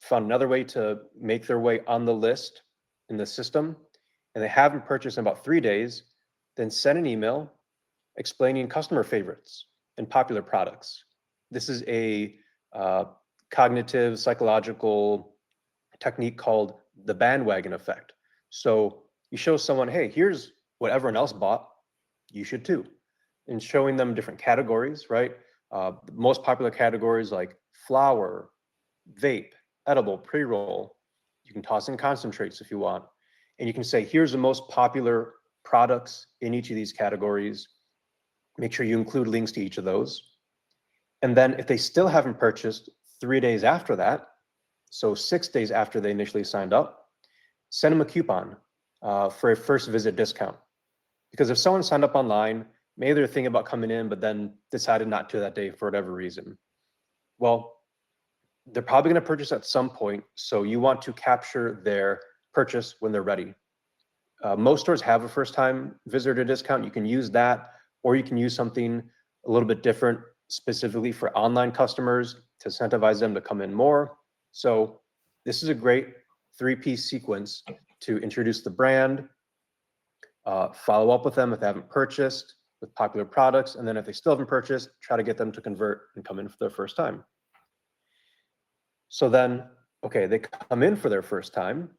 found another way to make their way on the list in the system, and they haven't purchased in about 3 days, then send an email explaining customer favorites and popular products. This is a cognitive psychological technique called the bandwagon effect. So you show someone, hey, here's what everyone else bought, you should too. And showing them different categories, right? The most popular categories like flower, vape, edible, pre-roll. You can toss in concentrates if you want. And you can say, here's the most popular products in each of these categories. Make sure you include links to each of those. And then if they still haven't purchased 3 days after that, so 6 days after they initially signed up, send them a coupon for a first visit discount. Because if someone signed up online, maybe they're thinking about coming in, but then decided not to that day for whatever reason. Well, they're probably going to purchase at some point. So you want to capture their purchase when they're ready. Most stores have a first time visitor discount. You can use that, or you can use something a little bit different specifically for online customers to incentivize them to come in more. So this is a great 3-piece sequence to introduce the brand, follow up with them if they haven't purchased with popular products, and then if they still haven't purchased, try to get them to convert and come in for their first time. So then, okay, they come in for their first time,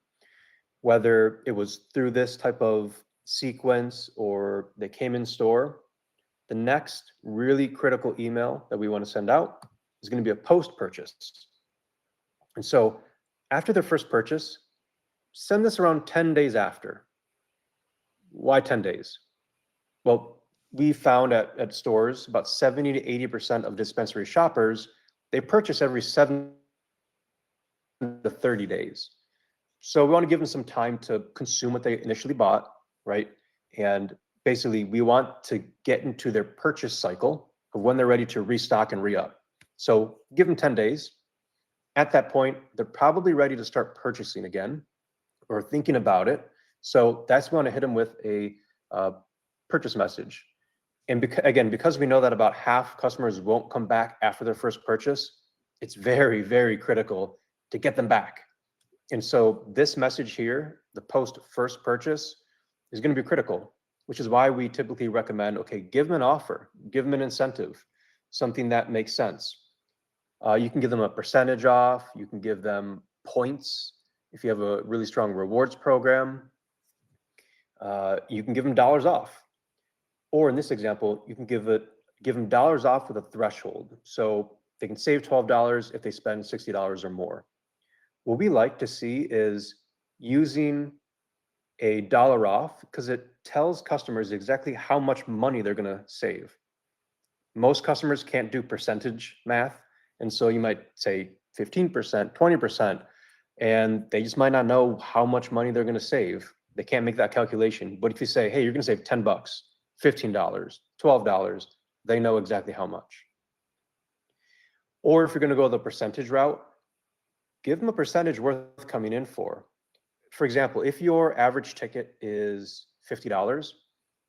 whether it was through this type of sequence or they came in store, the next really critical email that we want to send out is going to be a post-purchase. And so after their first purchase, send this around 10 days after. Why 10 days? Well, we found at stores about 70 to 80% of dispensary shoppers, they purchase every 7 to 30 days. So we want to give them some time to consume what they initially bought, right? And basically we want to get into their purchase cycle of when they're ready to restock and re-up. So give them 10 days. At that point, they're probably ready to start purchasing again or thinking about it. So that's when I want to hit them with a purchase message. And because we know that about half customers won't come back after their first purchase, it's very, very critical to get them back. And so this message here, the post first purchase, is going to be critical, which is why we typically recommend, okay, give them an offer, give them an incentive, something that makes sense. You can give them a percentage off. You can give them points if you have a really strong rewards program. You can give them dollars off. Or in this example, you can give them dollars off with a threshold. So they can save $12 if they spend $60 or more. What we like to see is using a dollar off because it tells customers exactly how much money they're going to save. Most customers can't do percentage math. And so you might say 15%, 20%, and they just might not know how much money they're going to save. They can't make that calculation. But if you say, hey, you're going to save $10, $15, $12, they know exactly how much. Or if you're going to go the percentage route, give them a percentage worth coming in for. For example, if your average ticket is $50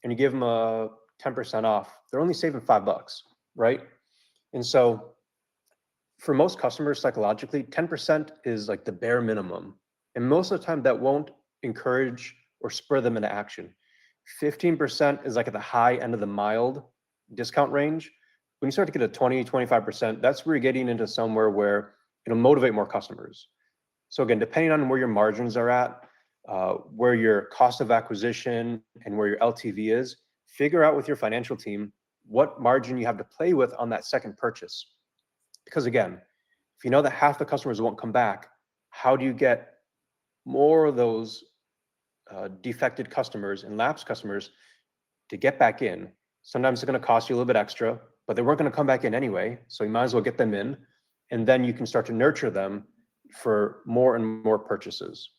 and you give them a 10% off, they're only saving $5, right? And so for most customers, psychologically, 10% is like the bare minimum. And most of the time that won't encourage or spur them into action. 15% is like at the high end of the mild discount range. When you start to get a 20, 25%, that's where you're getting into somewhere where it'll motivate more customers. So again, depending on where your margins are at, where your cost of acquisition and where your LTV is, figure out with your financial team what margin you have to play with on that second purchase. Because again, if you know that half the customers won't come back, how do you get more of those defected customers and lapsed customers to get back in? Sometimes it's going to cost you a little bit extra, but they weren't going to come back in anyway. So you might as well get them in, and then you can start to nurture them for more and more purchases.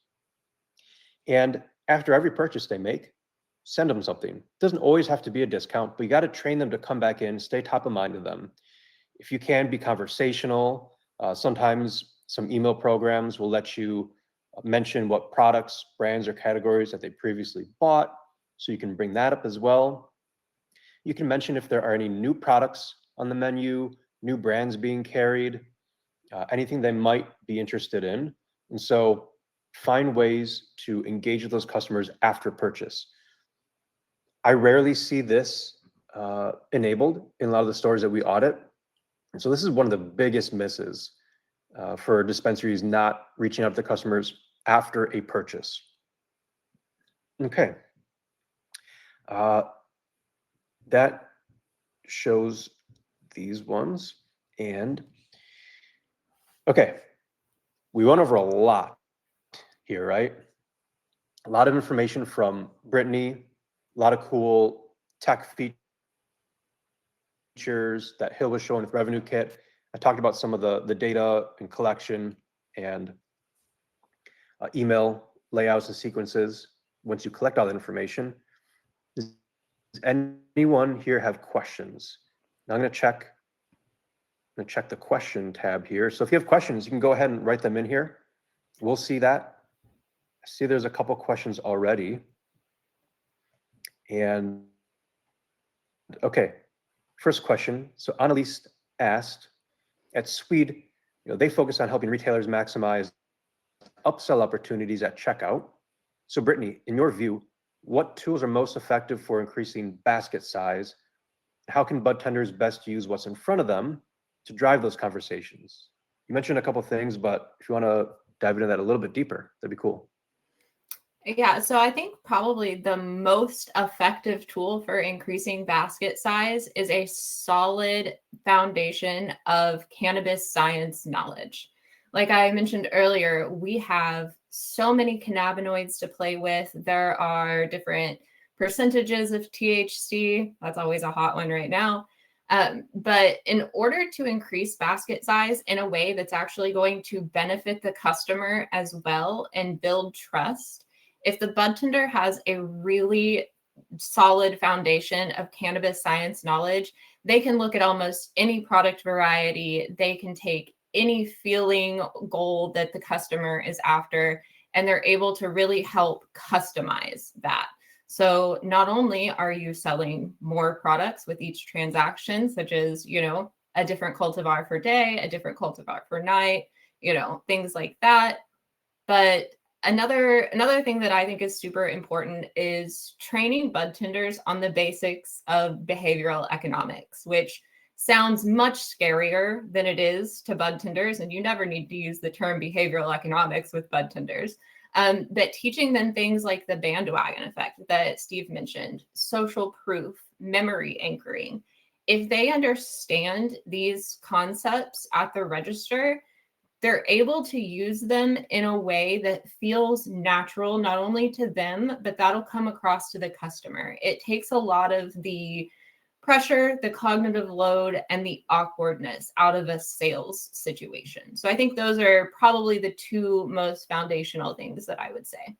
And after every purchase they make, send them something. It doesn't always have to be a discount, but you got to train them to come back in, stay top of mind to them. If you can, be conversational. Sometimes some email programs will let you mention what products, brands, or categories that they previously bought, so you can bring that up as well. You can mention if there are any new products on the menu, new brands being carried, anything they might be interested in. And so find ways to engage with those customers after purchase. I rarely see this enabled in a lot of the stores that we audit. And so this is one of the biggest misses for dispensaries not reaching out to customers after a purchase. Okay. That shows these ones. And okay, we went over a lot here, right? A lot of information from Brittany, a lot of cool tech features that Hill was showing with RevenueKit. I talked about some of the data and collection and email layouts and sequences once you collect all the information. Does anyone here have questions? Now I'm going to check the question tab here. So if you have questions, you can go ahead and write them in here. We'll see that. I see there's a couple questions already. And okay, first question. So Annalise asked, at Swede, they focus on helping retailers maximize upsell opportunities at checkout. So Brittany, in your view, what tools are most effective for increasing basket size? How can budtenders best use what's in front of them to drive those conversations? You mentioned a couple of things, but if you want to dive into that a little bit deeper, that'd be cool. Yeah, so I think probably the most effective tool for increasing basket size is a solid foundation of cannabis science knowledge. Like I mentioned earlier, we have so many cannabinoids to play with. There are different percentages of THC. That's always a hot one right now. But in order to increase basket size in a way that's actually going to benefit the customer as well and build trust, if the budtender has a really solid foundation of cannabis science knowledge, they can look at almost any product variety. They can take any feeling goal that the customer is after, and they're able to really help customize that. So not only are you selling more products with each transaction, such as, a different cultivar for day, a different cultivar for night, things like that. But another thing that I think is super important is training budtenders on the basics of behavioral economics, which sounds much scarier than it is to budtenders. And you never need to use the term behavioral economics with budtenders. But teaching them things like the bandwagon effect that Steve mentioned, social proof, memory anchoring. If they understand these concepts at the register, they're able to use them in a way that feels natural, not only to them, but that'll come across to the customer. It takes a lot of the pressure, the cognitive load, and the awkwardness out of a sales situation. So I think those are probably the two most foundational things that I would say.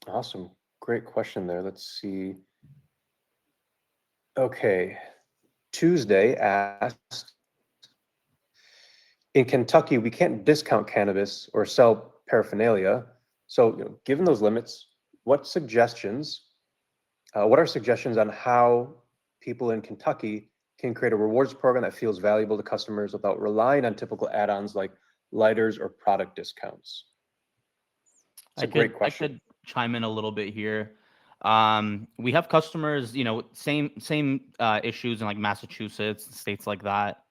Awesome. Great question there. Let's see. Okay. Tuesday asked, in Kentucky, we can't discount cannabis or sell paraphernalia. So, given those limits, what are suggestions on how people in Kentucky can create a rewards program that feels valuable to customers without relying on typical add-ons like lighters or product discounts? It's a great question. I could chime in a little bit here. We have customers, same issues in like Massachusetts, states like that.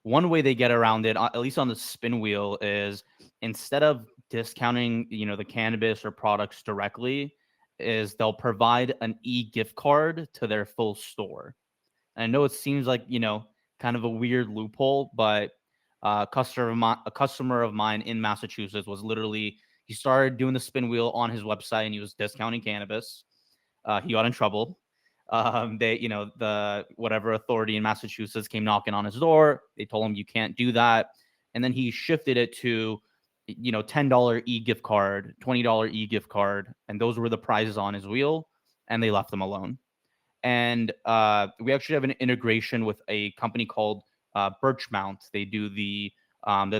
One way they get around it, at least on the spin wheel, is instead of discounting, the cannabis or products directly, is they'll provide an e-gift card to their full store. And I know it seems like, kind of a weird loophole, but a customer of mine in Massachusetts was literally, he started doing the spin wheel on his website and he was discounting cannabis. He got in trouble. The whatever authority in Massachusetts came knocking on his door. They told him you can't do that. And then he shifted it to, $10 e-gift card, $20 e-gift card. And those were the prizes on his wheel. And they left him alone. And we actually have an integration with a company called Birchmount. They're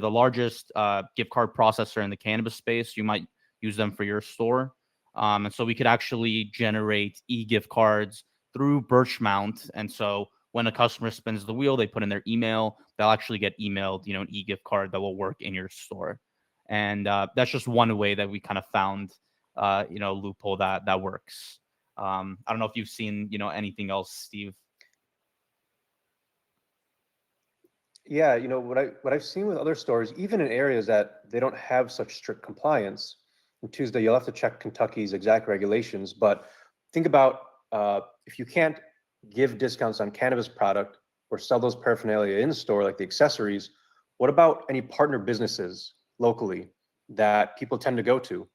the largest gift card processor in the cannabis space. You might use them for your store. And so we could actually generate e-gift cards through Birchmount. And so when a customer spins the wheel, they put in their email, they'll actually get emailed, an e-gift card that will work in your store. And that's just one way that we kind of found, a loophole that works. I don't know if you've seen, anything else, Steve. Yeah, what I've seen with other stores, even in areas that they don't have such strict compliance. On Tuesday, you'll have to check Kentucky's exact regulations, but think about if you can't give discounts on cannabis product or sell those paraphernalia in store, like the accessories, what about any partner businesses locally that people tend to go to?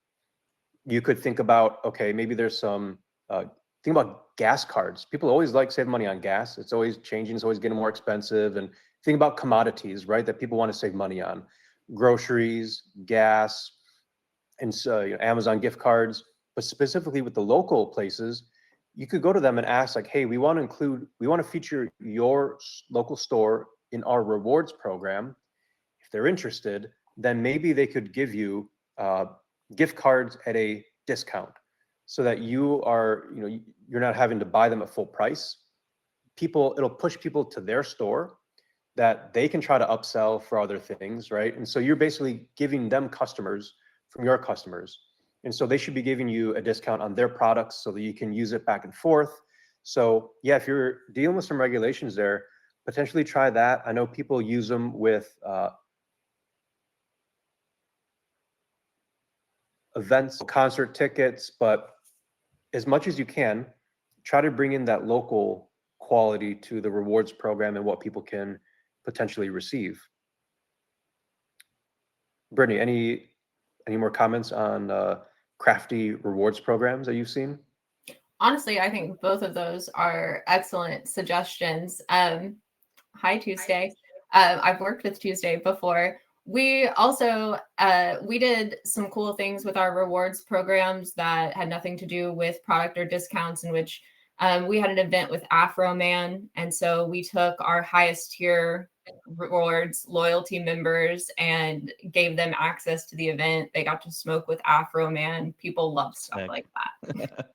You could think about, okay, maybe there's some, think about gas cards. People always like save money on gas. It's always changing, it's always getting more expensive. And think about commodities, right, that people want to save money on. Groceries, gas, and so Amazon gift cards. But specifically with the local places, you could go to them and ask like, hey, we want to feature your local store in our rewards program. If they're interested, then maybe they could give you gift cards at a discount so that you're not having to buy them at full price. It'll push people to their store that they can try to upsell for other things, right? And so you're basically giving them customers from your customers. And so they should be giving you a discount on their products so that you can use it back and forth. So yeah, if you're dealing with some regulations there, potentially try that. I know people use them with events, concert tickets, but as much as you can, try to bring in that local quality to the rewards program and what people can potentially receive. Brittany, any more comments on crafty rewards programs that you've seen? Honestly, I think both of those are excellent suggestions. Hi, Tuesday. I've worked with Tuesday before. We also, we did some cool things with our rewards programs that had nothing to do with product or discounts, in which we had an event with Afro Man. And so we took our highest tier rewards loyalty members and gave them access to the event. They got to smoke with Afro Man. People love stuff like that.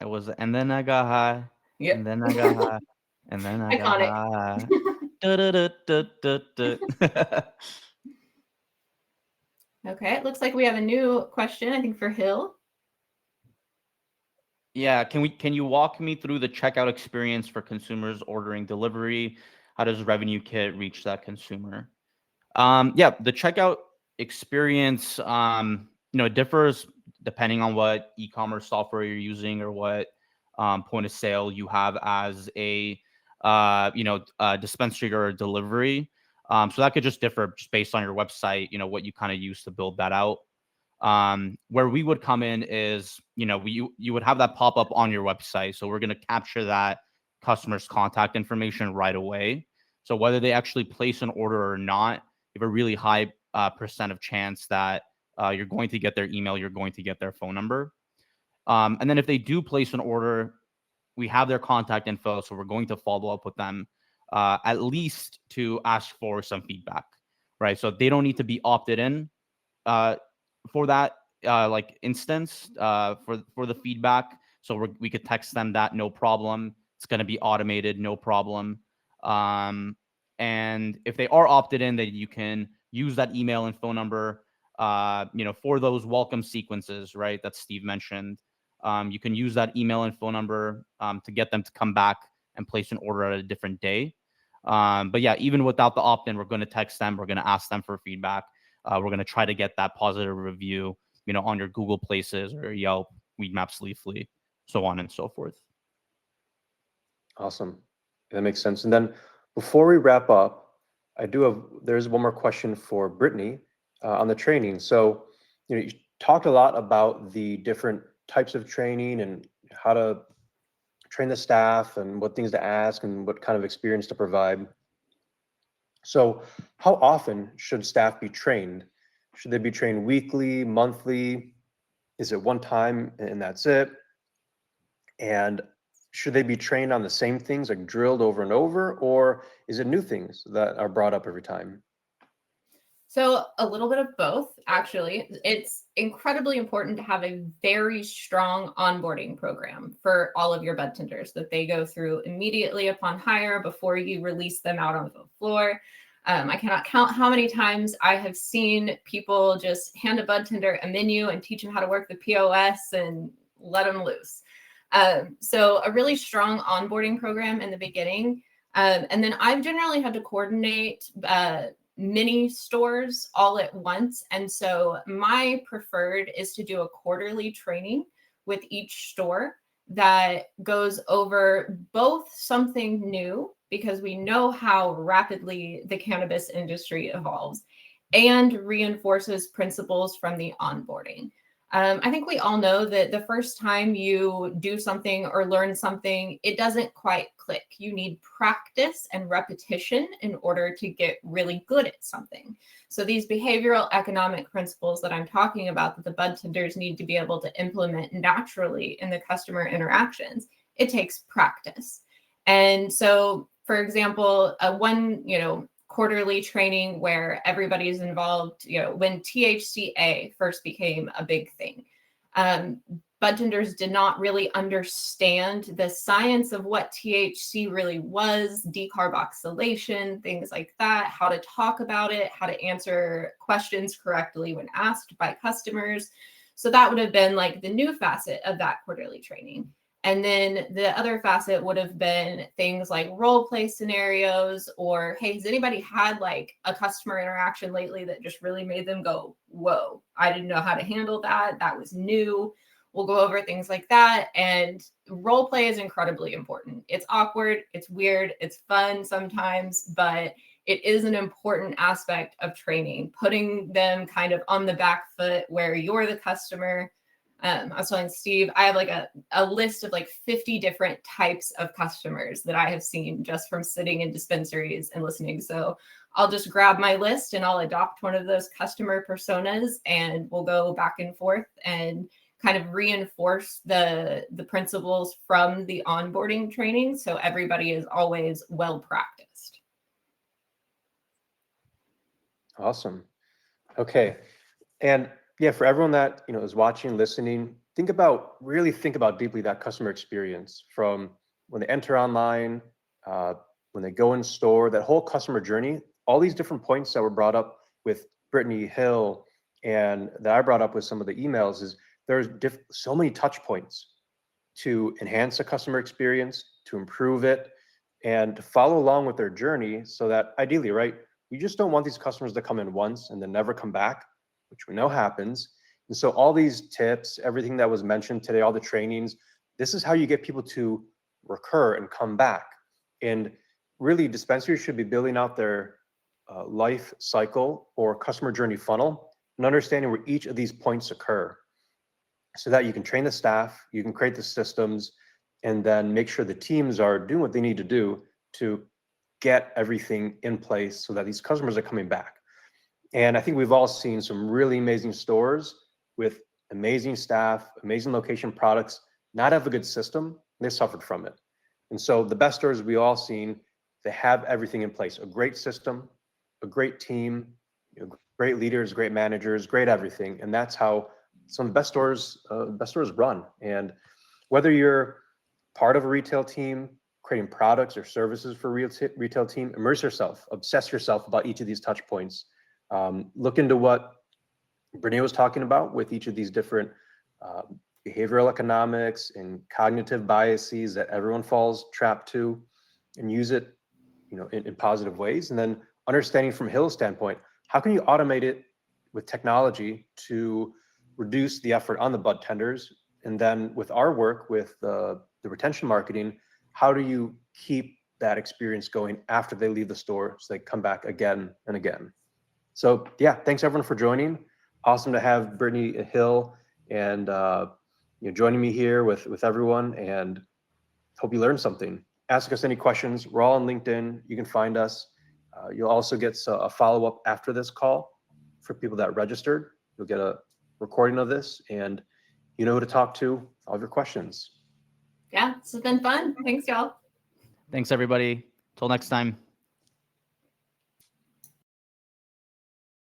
It was, and then I got high. Yep. And then I got high. And then I got high. Okay, it looks like we have a new question, I think, for Hill. Yeah, can you walk me through the checkout experience for consumers ordering delivery? How does RevenueKit reach that consumer? Yeah, the checkout experience, it differs depending on what e-commerce software you're using or what point of sale you have as a dispensary or a delivery. So that could just differ just based on your website, what you kind of use to build that out. Where we would come in is, you would have that pop up on your website. So we're going to capture that customer's contact information right away. So whether they actually place an order or not, you have a really high percent of chance that you're going to get their email, you're going to get their phone number. And then if they do place an order, we have their contact info. So we're going to follow up with them at least to ask for some feedback, right? So they don't need to be opted in for that instance for the feedback. So we could text them that, no problem. It's going to be automated, no problem. And if they are opted in, then you can use that email and phone number, for those welcome sequences, right, that Steve mentioned. You can use that email and phone number to get them to come back and place an order at a different day. But yeah, even without the opt-in, we're going to text them. We're going to ask them for feedback. We're going to try to get that positive review on your Google Places or Yelp, Weed Maps, Leafly, so on and so forth. Awesome. That makes sense. And then before we wrap up, there's one more question for Brittany on the training. So, you talked a lot about the different types of training and how to train the staff and what things to ask and what kind of experience to provide. So how often should staff be trained? Should they be trained weekly, monthly? Is it one time and that's it? And should they be trained on the same things, like drilled over and over, or is it new things that are brought up every time? So a little bit of both, actually. It's incredibly important to have a very strong onboarding program for all of your bud tenders that they go through immediately upon hire before you release them out on the floor. I cannot count how many times I have seen people just hand a bud tender a menu and teach them how to work the POS and let them loose. So a really strong onboarding program in the beginning. And then I've generally had to coordinate mini stores all at once. And so my preferred is to do a quarterly training with each store that goes over both something new, because we know how rapidly the cannabis industry evolves, and reinforces principles from the onboarding. I think we all know that the first time you do something or learn something, it doesn't quite click. You need practice and repetition in order to get really good at something. So these behavioral economic principles that I'm talking about, that the bud tenders need to be able to implement naturally in the customer interactions, it takes practice. And so, for example, one, quarterly training where everybody's involved, when THCA first became a big thing, bud tenders did not really understand the science of what THC really was, decarboxylation, things like that, how to talk about it, how to answer questions correctly when asked by customers. So that would have been like the new facet of that quarterly training. And then the other facet would have been things like role play scenarios, or, hey, has anybody had like a customer interaction lately that just really made them go, whoa, I didn't know how to handle that. That was new. We'll go over things like that. And role play is incredibly important. It's awkward, it's weird, it's fun sometimes, but it is an important aspect of training, putting them kind of on the back foot where you're the customer. I was telling Steve, I have like a list of like 50 different types of customers that I have seen just from sitting in dispensaries and listening. So I'll just grab my list and I'll adopt one of those customer personas, and we'll go back and forth and kind of reinforce the principles from the onboarding training, so everybody is always well practiced. Awesome. Okay. And yeah, for everyone that is watching, listening, really think about deeply that customer experience from when they enter online, when they go in store, that whole customer journey, all these different points that were brought up with Brittany, Hill, and that I brought up with some of the emails, is there's so many touch points to enhance the customer experience, to improve it, and to follow along with their journey, so that ideally, right, you just don't want these customers to come in once and then never come back, which we know happens. And so all these tips, everything that was mentioned today, all the trainings, this is how you get people to recur and come back. And really, dispensaries should be building out their life cycle or customer journey funnel and understanding where each of these points occur, so that you can train the staff, you can create the systems, and then make sure the teams are doing what they need to do to get everything in place so that these customers are coming back. And I think we've all seen some really amazing stores with amazing staff, amazing location, products, not have a good system. They suffered from it. And so the best stores we all seen, they have everything in place, a great system, a great team, great leaders, great managers, great everything. And that's how some of the best stores run. And whether you're part of a retail team, creating products or services for a retail team, immerse yourself, obsess yourself about each of these touch points. Look into what Brittany was talking about with each of these different behavioral economics and cognitive biases that everyone falls trapped to, and use it, in positive ways. And then understanding from Hill's standpoint, how can you automate it with technology to reduce the effort on the bud tenders? And then with our work with the retention marketing, how do you keep that experience going after they leave the store so they come back again and again? So yeah, thanks everyone for joining. Awesome to have Brittany Hill and joining me here with everyone, and hope you learned something. Ask us any questions. We're all on LinkedIn. You can find us. You'll also get a follow-up after this call for people that registered. You'll get a recording of this, and you know who to talk to, all of your questions. Yeah, this has been fun. Thanks, y'all. Thanks, everybody. Till next time.